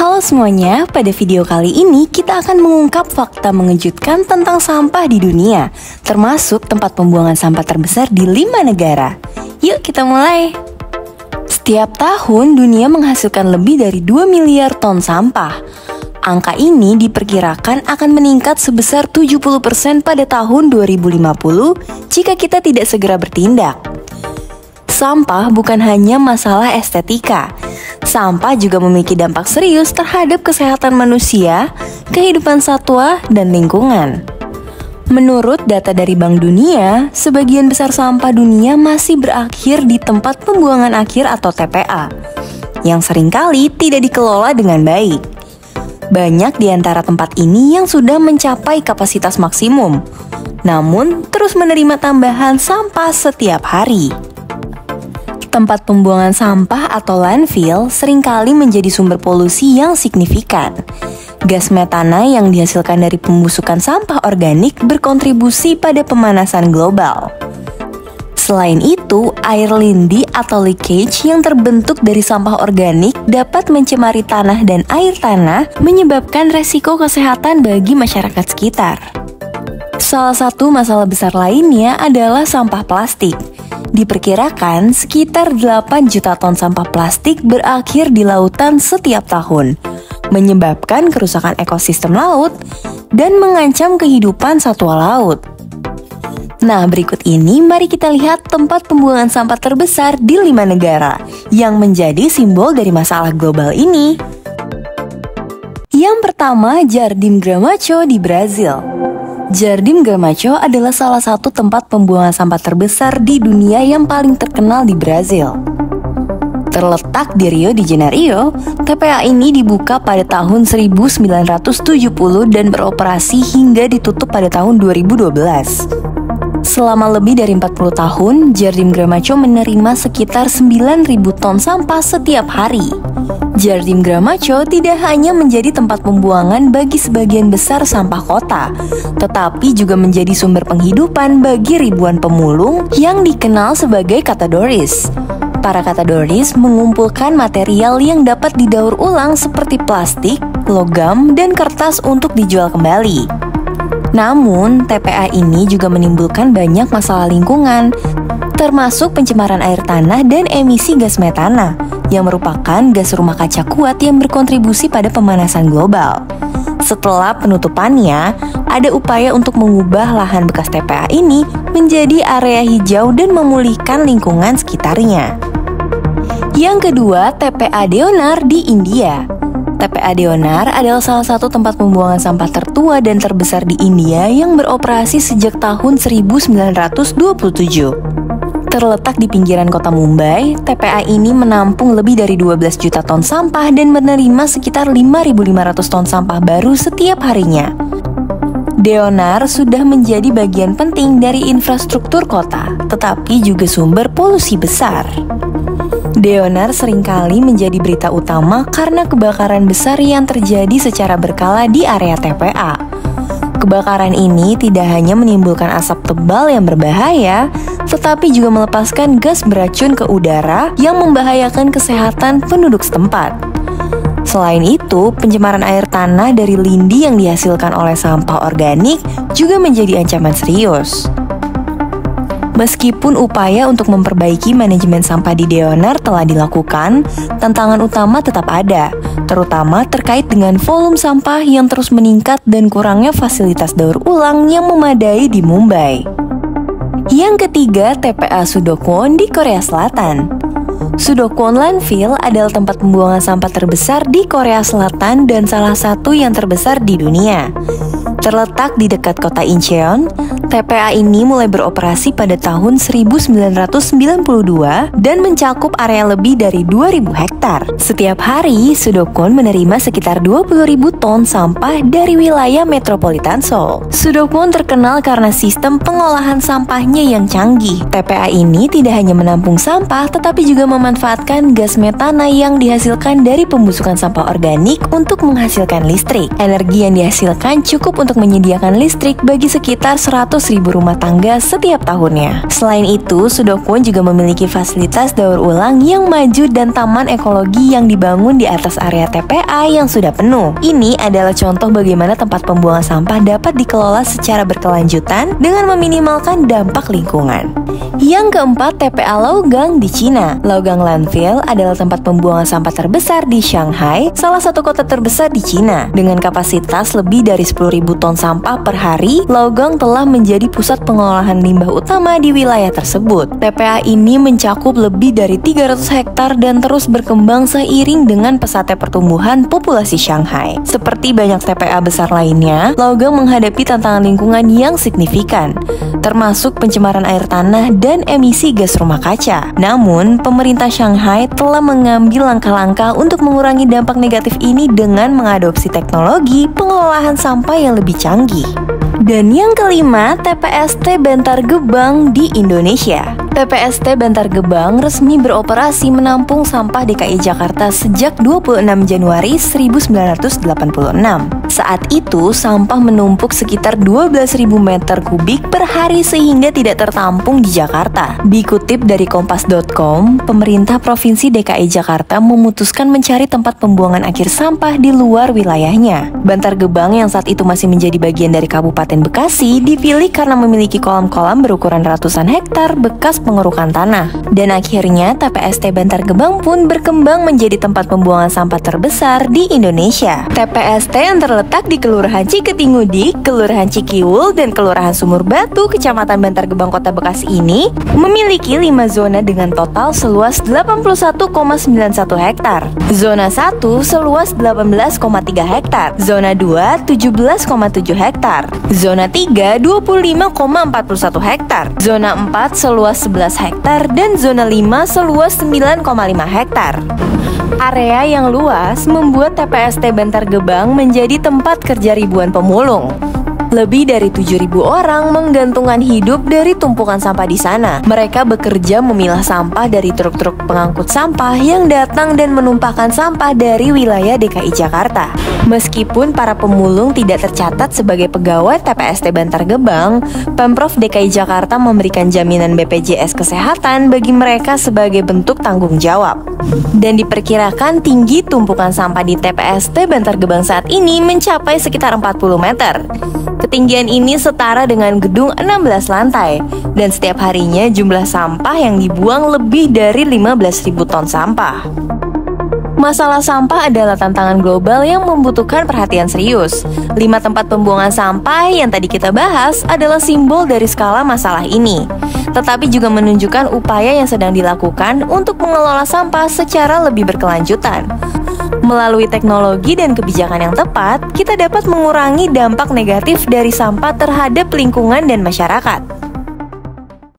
Halo semuanya, pada video kali ini kita akan mengungkap fakta mengejutkan tentang sampah di dunia, termasuk tempat pembuangan sampah terbesar di 5 negara. Yuk kita mulai. Setiap tahun dunia menghasilkan lebih dari 2 miliar ton sampah. Angka ini diperkirakan akan meningkat sebesar 70% pada tahun 2050 jika kita tidak segera bertindak. Sampah bukan hanya masalah estetika. Sampah juga memiliki dampak serius terhadap kesehatan manusia, kehidupan satwa, dan lingkungan. Menurut data dari Bank Dunia, sebagian besar sampah dunia masih berakhir di tempat pembuangan akhir atau TPA, yang seringkali tidak dikelola dengan baik. Banyak di antara tempat ini yang sudah mencapai kapasitas maksimum, namun terus menerima tambahan sampah setiap hari. Tempat pembuangan sampah atau landfill seringkali menjadi sumber polusi yang signifikan. Gas metana yang dihasilkan dari pembusukan sampah organik berkontribusi pada pemanasan global. Selain itu, air lindi atau leakage yang terbentuk dari sampah organik dapat mencemari tanah dan air tanah, menyebabkan resiko kesehatan bagi masyarakat sekitar. Salah satu masalah besar lainnya adalah sampah plastik. Diperkirakan sekitar 8 juta ton sampah plastik berakhir di lautan setiap tahun, menyebabkan kerusakan ekosistem laut dan mengancam kehidupan satwa laut. Nah, berikut ini mari kita lihat tempat pembuangan sampah terbesar di 5 negara yang menjadi simbol dari masalah global ini. Yang pertama, Jardim Gramacho di Brazil. Jardim Gramacho adalah salah satu tempat pembuangan sampah terbesar di dunia yang paling terkenal di Brazil. Terletak di Rio de Janeiro, TPA ini dibuka pada tahun 1970 dan beroperasi hingga ditutup pada tahun 2012. Selama lebih dari 40 tahun, Jardim Gramacho menerima sekitar 9.000 ton sampah setiap hari. Jardim Gramacho tidak hanya menjadi tempat pembuangan bagi sebagian besar sampah kota, tetapi juga menjadi sumber penghidupan bagi ribuan pemulung yang dikenal sebagai katadoris. Para katadoris mengumpulkan material yang dapat didaur ulang seperti plastik, logam, dan kertas untuk dijual kembali. Namun, TPA ini juga menimbulkan banyak masalah lingkungan, termasuk pencemaran air tanah dan emisi gas metana, yang merupakan gas rumah kaca kuat yang berkontribusi pada pemanasan global. Setelah penutupannya, ada upaya untuk mengubah lahan bekas TPA ini menjadi area hijau dan memulihkan lingkungan sekitarnya. Yang kedua, TPA Deonar di India. TPA Deonar adalah salah satu tempat pembuangan sampah tertua dan terbesar di India yang beroperasi sejak tahun 1927. Terletak di pinggiran kota Mumbai, TPA ini menampung lebih dari 12 juta ton sampah dan menerima sekitar 5.500 ton sampah baru setiap harinya. Deonar sudah menjadi bagian penting dari infrastruktur kota, tetapi juga sumber polusi besar. Deonar seringkali menjadi berita utama karena kebakaran besar yang terjadi secara berkala di area TPA. Kebakaran ini tidak hanya menimbulkan asap tebal yang berbahaya, tetapi juga melepaskan gas beracun ke udara yang membahayakan kesehatan penduduk setempat. Selain itu, pencemaran air tanah dari lindi yang dihasilkan oleh sampah organik juga menjadi ancaman serius. Meskipun upaya untuk memperbaiki manajemen sampah di Deonar telah dilakukan, tantangan utama tetap ada, terutama terkait dengan volume sampah yang terus meningkat dan kurangnya fasilitas daur ulang yang memadai di Mumbai. Yang ketiga, TPA Sudekwon di Korea Selatan. Sudekwon Landfill adalah tempat pembuangan sampah terbesar di Korea Selatan dan salah satu yang terbesar di dunia. Terletak di dekat kota Incheon, TPA ini mulai beroperasi pada tahun 1992 dan mencakup area lebih dari 2.000 hektar. Setiap hari, Sudekwon menerima sekitar 20.000 ton sampah dari wilayah metropolitan Seoul. Sudekwon terkenal karena sistem pengolahan sampahnya yang canggih. TPA ini tidak hanya menampung sampah, tetapi juga memanfaatkan gas metana yang dihasilkan dari pembusukan sampah organik untuk menghasilkan listrik. Energi yang dihasilkan cukup untuk untuk menyediakan listrik bagi sekitar 100.000 rumah tangga setiap tahunnya. Selain itu, Sudokwon juga memiliki fasilitas daur ulang yang maju dan taman ekologi yang dibangun di atas area TPA yang sudah penuh. Ini adalah contoh bagaimana tempat pembuangan sampah dapat dikelola secara berkelanjutan dengan meminimalkan dampak lingkungan. Yang keempat, TPA Laogang di Cina. Laogang Landfill adalah tempat pembuangan sampah terbesar di Shanghai, salah satu kota terbesar di Cina. Dengan kapasitas lebih dari 10.000 ton sampah per hari, Laogang telah menjadi pusat pengolahan limbah utama di wilayah tersebut. TPA ini mencakup lebih dari 300 hektar dan terus berkembang seiring dengan pesatnya pertumbuhan populasi Shanghai. Seperti banyak TPA besar lainnya, Laogang menghadapi tantangan lingkungan yang signifikan, termasuk pencemaran air tanah dan emisi gas rumah kaca. Namun, pemerintah Shanghai telah mengambil langkah-langkah untuk mengurangi dampak negatif ini dengan mengadopsi teknologi pengelolaan sampah yang lebih canggih. Dan yang kelima, TPST Bantar Gebang di Indonesia. TPST Bantar Gebang resmi beroperasi menampung sampah DKI Jakarta sejak 26 Januari 1986. Saat itu, sampah menumpuk sekitar 12.000 meter kubik per hari sehingga tidak tertampung di Jakarta. Dikutip dari kompas.com, pemerintah Provinsi DKI Jakarta memutuskan mencari tempat pembuangan akhir sampah di luar wilayahnya. Bantar Gebang yang saat itu masih menjadi bagian dari Kabupaten Bekasi dipilih karena memiliki kolam-kolam berukuran ratusan hektar bekas pengerukan tanah. Dan akhirnya TPST Bantar Gebang pun berkembang menjadi tempat pembuangan sampah terbesar di Indonesia. TPST yang terletak di Kelurahan Ciketingudik, Kelurahan Cikiwul, dan Kelurahan Sumur Batu, Kecamatan Bantar Gebang, Kota Bekasi ini memiliki 5 zona dengan total seluas 81,91 hektar. Zona 1 seluas 18,3 hektar, Zona 2 17,7 hektar, Zona 3 25,41 hektar, Zona 4 seluas 11 hektar, dan Zona 5 seluas 9,5 hektar. Area yang luas membuat TPST Bantar Gebang menjadi tempat kerja ribuan pemulung. Lebih dari 7.000 orang menggantungkan hidup dari tumpukan sampah di sana. Mereka bekerja memilah sampah dari truk-truk pengangkut sampah yang datang dan menumpahkan sampah dari wilayah DKI Jakarta. Meskipun para pemulung tidak tercatat sebagai pegawai TPST Bantar Gebang, Pemprov DKI Jakarta memberikan jaminan BPJS Kesehatan bagi mereka sebagai bentuk tanggung jawab. Dan diperkirakan tinggi tumpukan sampah di TPST Bantar Gebang saat ini mencapai sekitar 40 meter. Ketinggian ini setara dengan gedung 16 lantai, dan setiap harinya jumlah sampah yang dibuang lebih dari 15.000 ton sampah. Masalah sampah adalah tantangan global yang membutuhkan perhatian serius. 5 tempat pembuangan sampah yang tadi kita bahas adalah simbol dari skala masalah ini, tetapi juga menunjukkan upaya yang sedang dilakukan untuk mengelola sampah secara lebih berkelanjutan. Melalui teknologi dan kebijakan yang tepat, kita dapat mengurangi dampak negatif dari sampah terhadap lingkungan dan masyarakat.